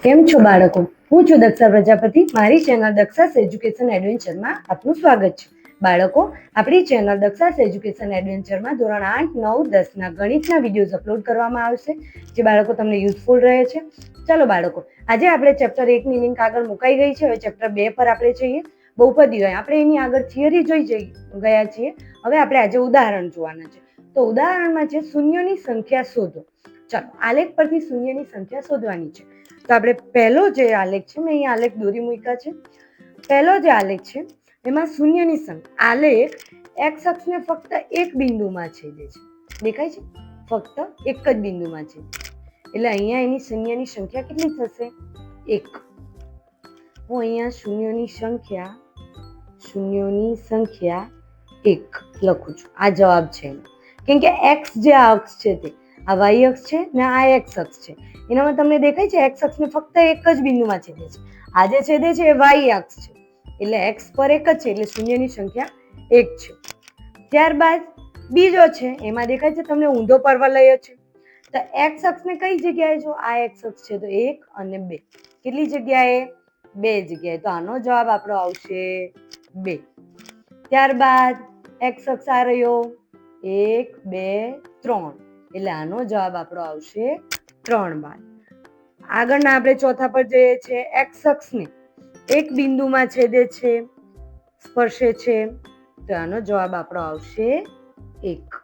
કેમ છો બાળકો? હું છું દક્ષા પ્રજાપતિ. મારી ચેનલ દક્ષાસ એજ્યુકેશન એડવેન્ચરમાં આપનું સ્વાગત છે. બાળકો, આપણી ચેનલ દક્ષાસ એજ્યુકેશન એડવેન્ચરમાં ધોરણ 8, 9, 10ના ગણિતના વિડીયોઝ અપલોડ કરવામાં આવશે, જે બાળકો તમને યુઝફુલ રહે છે. ચાલો બાળકો, આજે આપણે ચેપ્ટર 1ની લિંક આગળ મુકાઈ ગઈ છે. હવે ચેપ્ટર 2 પર આપણે જઈએ. બહુપદીઓ. આપણે એની આગળ થિયરી જોઈ ગયા છીએ. હવે આપણે આજે ઉદાહરણ જોવાના છે. તો ઉદાહરણમાં છે શૂન્યોની સંખ્યા શોધો. ચાલો, આલેખ પરથી શૂન્યની સંખ્યા શોધવાની છે. તો આપણે પહેલો જે આલેખ છે, મેં અહીંયા આલેખ દોરી મૂક્યા છે. પહેલો જે આલેખ છે એમાં શૂન્યની સંખ્યા, આલેખ એક્સ અક્ષને ફક્ત એક બિંદુમાં છેદે છે. દેખાય છે? ફક્ત એક જ બિંદુમાં છેદે છે. એટલે અહીંયા એની શૂન્યની સંખ્યા કેટલી થશે? 1. હું અહીંયા શૂન્યોની સંખ્યા 1 લખું છું. આ જવાબ છે. કેમ કે એક્સ જે આ અક્ષ છે તે આ વાય અક્ષ છે ને આ એક્સ અક્ષ છે. એનામાં તમને દેખાય છે એક્સ અક્ષને ફક્ત એક જ બિંદુમાં છેદે છે. આ જે છેદે છે એ વાય અક્ષ છે, એટલે એક્સ પર એક જ છે, એટલે શૂન્યની સંખ્યા 1 છે. ત્યારબાદ બીજો છે, એમાં દેખાય છે તમને ઊંધો પરવલય છે. તો એક્સ અક્ષને કઈ જગ્યાએ, જો આ એક્સ અક્ષ છે તો 1 અને 2, કેટલી જગ્યાએ? 2 જગ્યાએ. તો આનો જવાબ આપણો આવશે 2. ત્યારબાદ એક્સ અક્ષ આ રહ્યો 1, 2, 3, એટલે આનો જવાબ આપણો આવશે 3 બાદ. આગળના આપણે ચોથા પર જઈએ છીએ. એક્સ અક્ષને એક બિંદુમાં છેદે છે, સ્પર્શે છે, તો આનો જવાબ આપણો આવશે 1.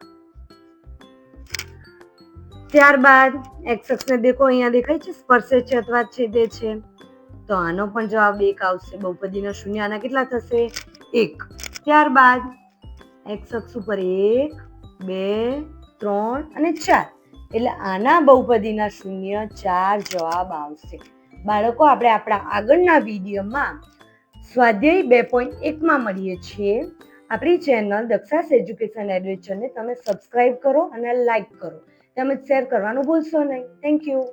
ત્યારબાદ એક્સ અક્ષને દેખો, અહીંયા દેખાય છે સ્પર્શે છે અથવા છેદે છે, તો આનો પણ જવાબ 1 આવશે. બહુપદીના શૂન્ય આના કેટલા થશે? 1. ત્યારબાદ એક્સ અક્ષ ઉપર 1, 2, 3 અને 4, એટલે આના બહુપદીના શૂન્ય 4 જવાબ આવશે. બાળકો, આપણે આપણા આગળના વિડીયોમાં સ્વાધ્યાય 2.1માં મળીએ છીએ. આપણી ચેનલ દક્ષાસ એજ્યુકેશન એડવેન્ચરને તમે સબસ્ક્રાઇબ કરો અને લાઈક કરો, તેમજ શેર કરવાનું ભૂલશો નહીં. Thank you.